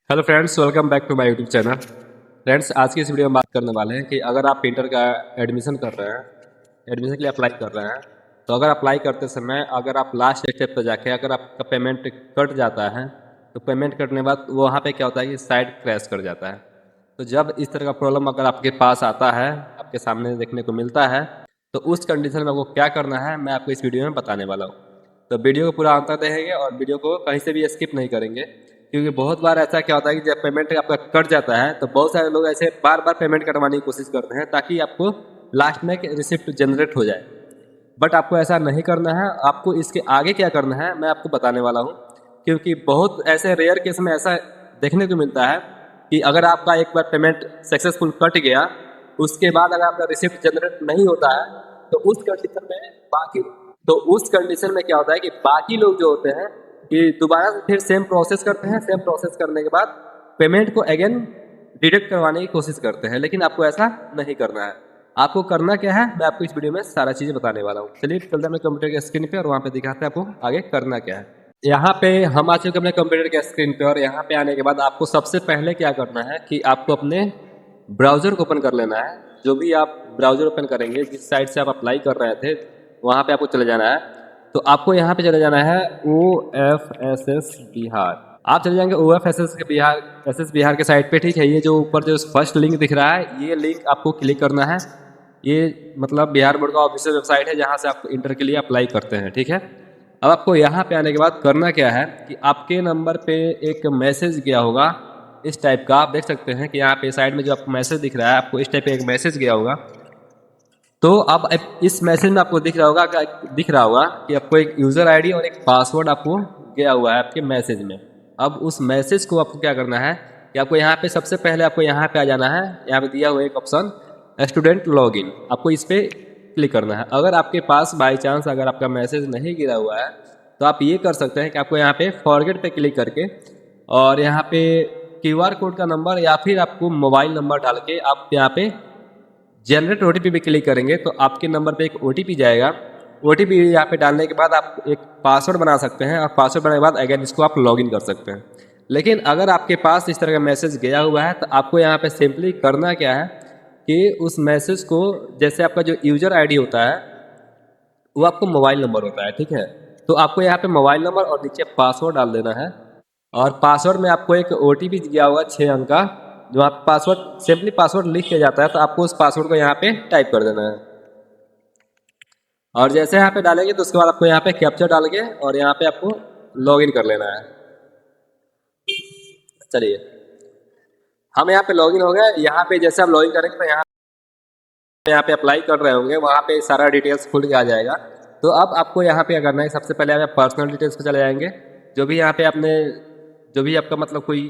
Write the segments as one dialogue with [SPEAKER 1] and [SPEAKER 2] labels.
[SPEAKER 1] Hello friends, welcome back to my YouTube channel. Friends, आज की इस वीडियो में बात करने वाले हैं कि अगर आप इंटर का एडमिशन कर रहे हैं, एडमिशन के लिए अप्लाई कर रहे हैं, तो अगर अप्लाई करते समय अगर आप लास्ट स्टेप पर जाके अगर आपका पेमेंट कट जाता है तो पेमेंट कटने के बाद वहाँ पे क्या होता है कि साइट क्रैश कर जाता है। तो जब इस तरह का प्रॉब्लम अगर आपके पास आता है, आपके सामने देखने को मिलता है, तो उस कंडीशन में आपको क्या करना है मैं आपको इस वीडियो में बताने वाला हूँ। तो वीडियो को पूरा अंत तक देखेंगे और वीडियो को कहीं से भी स्किप नहीं करेंगे, क्योंकि बहुत बार ऐसा क्या होता है कि जब पेमेंट आपका कट जाता है तो बहुत सारे लोग ऐसे बार बार पेमेंट करवाने की कोशिश करते हैं ताकि आपको लास्ट में एक रिसिप्ट जनरेट हो जाए। बट आपको ऐसा नहीं करना है। आपको इसके आगे क्या करना है मैं आपको बताने वाला हूँ, क्योंकि बहुत ऐसे रेयर केस में ऐसा देखने को मिलता है कि अगर आपका एक बार पेमेंट सक्सेसफुल कट गया, उसके बाद अगर आपका रिसिप्ट जनरेट नहीं होता है तो उस कंडीशन में बाकी तो उस कंडीशन में क्या होता है कि बाकी लोग जो होते हैं कि दोबारा से फिर सेम प्रोसेस करते हैं। सेम प्रोसेस करने के बाद पेमेंट को अगेन डिडक्ट करवाने की कोशिश करते हैं, लेकिन आपको ऐसा नहीं करना है। आपको करना क्या है मैं आपको इस वीडियो में सारा चीज़ें बताने वाला हूँ। चलिए चलते हैं अपने कंप्यूटर के स्क्रीन पे और वहाँ पे दिखाते हैं आपको आगे करना क्या है। यहाँ पे हम आ चुके अपने कंप्यूटर के स्क्रीन पे और यहाँ पे आने के बाद आपको सबसे पहले क्या करना है कि आपको अपने ब्राउज़र को ओपन कर लेना है। जो भी आप ब्राउज़र ओपन करेंगे, जिस साइट से आप अप्लाई कर रहे थे वहाँ पे आपको चले जाना है। तो आपको यहाँ पे चले जाना है OFSS बिहार। आप चले जाएंगे OFSS के बिहार के साइट पे। ठीक है, ये जो ऊपर जो फर्स्ट लिंक दिख रहा है ये लिंक आपको क्लिक करना है। ये मतलब बिहार बोर्ड का ऑफिशियल वेबसाइट है जहाँ से आप इंटर के लिए अप्लाई करते हैं। ठीक है, अब आपको यहाँ पे आने के बाद करना क्या है कि आपके नंबर पे एक मैसेज गया होगा इस टाइप का। आप देख सकते हैं कि यहाँ पे साइड में जो आपको मैसेज दिख रहा है, आपको इस टाइप का एक मैसेज गया होगा। तो अब इस मैसेज में आपको दिख रहा होगा कि आपको एक यूज़र आईडी और एक पासवर्ड आपको गया हुआ है आपके मैसेज में। अब उस मैसेज को आपको क्या करना है कि आपको यहाँ पे सबसे पहले आपको यहाँ पे आ जाना है। यहाँ पे दिया हुआ एक ऑप्शन स्टूडेंट लॉगिन, आपको इस पर क्लिक करना है। अगर आपके पास बाई चांस अगर आपका मैसेज नहीं गिरा हुआ है तो आप ये कर सकते हैं कि आपको यहाँ पे फॉरगेट पे क्लिक करके और यहाँ पे QR कोड का नंबर या फिर आपको मोबाइल नंबर डाल के आप यहाँ पे जनरेट OTP पे क्लिक करेंगे तो आपके नंबर पे एक OTP जाएगा। OTP यहाँ पे डालने के बाद आप एक पासवर्ड बना सकते हैं और पासवर्ड बनाने के बाद अगेन इसको आप लॉगिन कर सकते हैं। लेकिन अगर आपके पास इस तरह का मैसेज गया हुआ है तो आपको यहाँ पे सिंपली करना क्या है कि उस मैसेज को, जैसे आपका जो यूज़र आईडी होता है वो आपको मोबाइल नंबर होता है। ठीक है, तो आपको यहाँ पे मोबाइल नंबर और नीचे पासवर्ड डाल देना है और पासवर्ड में आपको एक OTP दिया होगा 6 अंक का, जो आप पासवर्ड सिंपली पासवर्ड लिख के जाता है तो आपको उस पासवर्ड को यहाँ पे टाइप कर देना है। और जैसे यहाँ पे डालेंगे तो उसके बाद आपको यहाँ पे कैप्चर डाल के और यहाँ पे आपको लॉगिन कर लेना है। चलिए, हम यहाँ पे लॉगिन हो गए। यहाँ पे जैसे आप लॉगिन करेंगे तो यहाँ पे अप्लाई कर रहे होंगे, वहाँ पे सारा डिटेल्स खुल के आ जाएगा। तो अब आपको यहाँ पे क्या करना है, सबसे पहले आप पर्सनल डिटेल्स पे चले जाएंगे। जो भी यहाँ पे आपने जो भी आपका मतलब कोई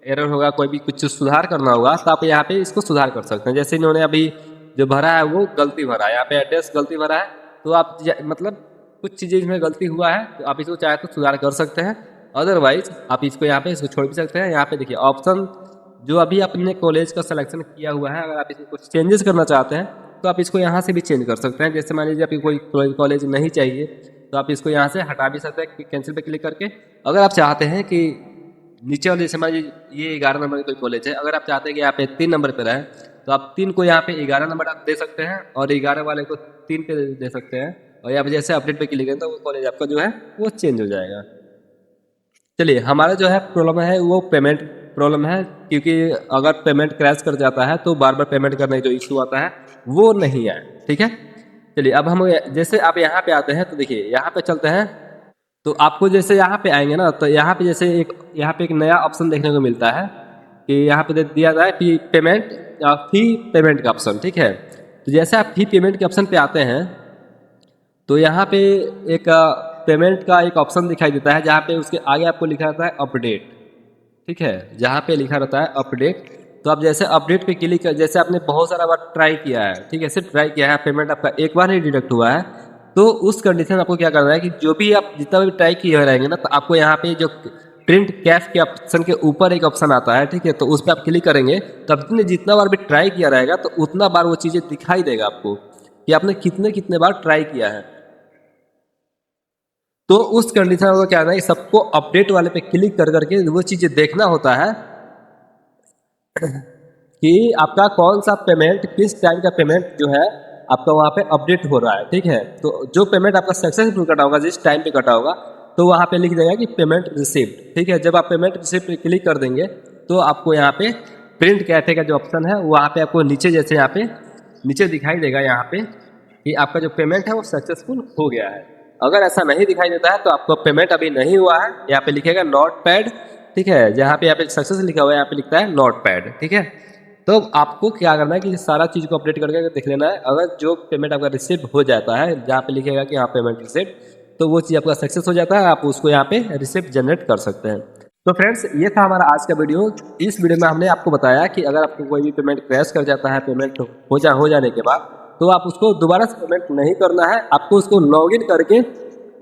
[SPEAKER 1] एरर होगा, कोई भी कुछ सुधार करना होगा तो आप यहाँ पे इसको सुधार कर सकते हैं। जैसे इन्होंने अभी जो भरा है वो गलती भरा है, यहाँ पे एड्रेस गलती भरा है, तो आप मतलब कुछ चीज़ें इसमें गलती हुआ है तो आप इसको चाहे तो सुधार कर सकते हैं। अदरवाइज आप इसको यहाँ पे इसको छोड़ भी सकते हैं। यहाँ पे देखिए ऑप्शन जो अभी आपने कॉलेज का सिलेक्शन किया हुआ है, अगर आप इसमें कुछ चेंजेस करना चाहते हैं तो आप इसको यहाँ से भी चेंज कर सकते हैं। जैसे मान लीजिए आपको कोई कॉलेज नहीं चाहिए तो आप इसको यहाँ से हटा भी सकते हैं कैंसिल पे क्लिक करके। अगर आप चाहते हैं कि नीचे वाले, जैसे मान लीजिए ये 11 नंबर की कोई कॉलेज है, अगर आप चाहते हैं कि यहाँ पे 3 नंबर पर रहे तो आप 3 को यहाँ पे 11 नंबर आप दे सकते हैं और 11 वाले को 3 पे दे सकते हैं। और यहाँ पे जैसे अपडेट पे क्लिक करें तो वो कॉलेज आपका जो है वो चेंज हो जाएगा। चलिए, हमारा जो है प्रॉब्लम है वो पेमेंट प्रॉब्लम है, क्योंकि अगर पेमेंट क्रैश कर जाता है तो बार बार पेमेंट करने का जो इशू आता है वो नहीं है। ठीक है, चलिए अब हम जैसे आप यहाँ पे आते हैं तो देखिए यहाँ पे चलते हैं। तो आपको जैसे यहाँ पे आएंगे ना तो यहाँ पे जैसे यहाँ पे एक नया ऑप्शन देखने को मिलता है कि यहाँ पे दिया जाए फी पेमेंट का ऑप्शन। ठीक है, तो जैसे आप फी पेमेंट के ऑप्शन पे आते हैं तो यहाँ पे एक पेमेंट का एक ऑप्शन दिखाई देता है जहाँ पे उसके आगे आपको लिखा रहता है अपडेट। ठीक है, जहाँ पे लिखा रहता है अपडेट, तो आप जैसे अपडेट पे क्लिक कर, जैसे आपने बहुत सारा बार ट्राई किया है, ठीक है, सिर्फ ट्राई किया है, पेमेंट आपका एक बार ही डिडक्ट हुआ है, तो उस कंडीशन में आपको क्या करना है कि जो भी आप जितना भी ट्राई किए रहेंगे ना तो आपको यहाँ पे जो प्रिंट कैश के ऑप्शन के ऊपर एक ऑप्शन आता है। ठीक है, तो उस पर आप क्लिक करेंगे तो आपने जितना बार भी ट्राई किया रहेगा तो उतना बार वो चीज़ें दिखाई देगा आपको कि आपने कितने कितने बार ट्राई किया है। तो उस कंडीशन में क्या है कि सबको अपडेट वाले पे क्लिक कर करके वो चीज़ें देखना होता है कि आपका कौन सा पेमेंट, किस टाइम का पेमेंट जो है आपका वहाँ पे अपडेट हो रहा है, ठीक है। तो जो पेमेंट आपका सक्सेसफुल कटा होगा, जिस टाइम पे कटा होगा, तो वहाँ पे लिख देगा कि पेमेंट रिसीव्ड, ठीक है। जब आप पेमेंट रिसीव्ड पे क्लिक कर देंगे तो आपको यहाँ पे प्रिंट कैफे का जो ऑप्शन है वहाँ पे आपको नीचे, जैसे यहाँ पे नीचे दिखाई देगा यहाँ पे कि आपका जो पेमेंट है वो सक्सेसफुल हो गया है। अगर ऐसा नहीं दिखाई देता है तो आपका पेमेंट अभी नहीं हुआ है, यहाँ पे लिखेगा नॉट पैड, ठीक है। जहाँ पे यहाँ पे सक्सेस लिखा हुआ है यहाँ पे लिखता है नॉट पैड, ठीक है। तो आपको क्या करना है कि सारा चीज़ को अपडेट करके देख लेना है। अगर जो पेमेंट आपका रिसीव हो जाता है, जहाँ पे लिखेगा कि हाँ पेमेंट रिसीव, तो वो चीज़ आपका सक्सेस हो जाता है, आप उसको यहाँ पे रिसिप्ट जनरेट कर सकते हैं। तो फ्रेंड्स, ये था हमारा आज का वीडियो। इस वीडियो में हमने आपको बताया कि अगर आपको कोई भी पेमेंट क्रैश कर जाता है, पेमेंट हो जाने के बाद, तो आप उसको दोबारा से पेमेंट नहीं करना है, आपको उसको लॉगिन करके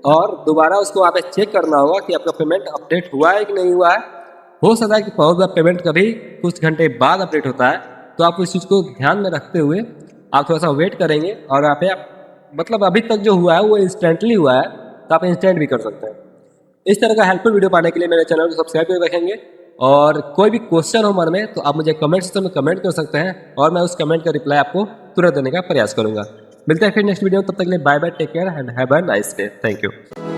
[SPEAKER 1] और दोबारा उसको वहाँ पे चेक करना होगा कि आपका पेमेंट अपडेट हुआ है कि नहीं हुआ है। हो सकता है कि बहुत बार पेमेंट कभी कुछ घंटे बाद अपडेट होता है, तो आप उस चीज़ को ध्यान में रखते हुए आप थोड़ा सा वेट करेंगे और यहाँ पे आप मतलब अभी तक जो हुआ है वो इंस्टेंटली हुआ है, तो आप इंस्टेंट भी कर सकते हैं। इस तरह का हेल्पफुल वीडियो पाने के लिए मेरे चैनल को सब्सक्राइब करके रखेंगे, और कोई भी क्वेश्चन हो मन में तो आप मुझे कमेंट सेक्शन में कमेंट कर सकते हैं और मैं उस कमेंट का रिप्लाई आपको तुरंत देने का प्रयास करूंगा। मिलते हैं फिर नेक्स्ट वीडियो, तब तक के लिए bye bye, take care and have a nice day. Thank you.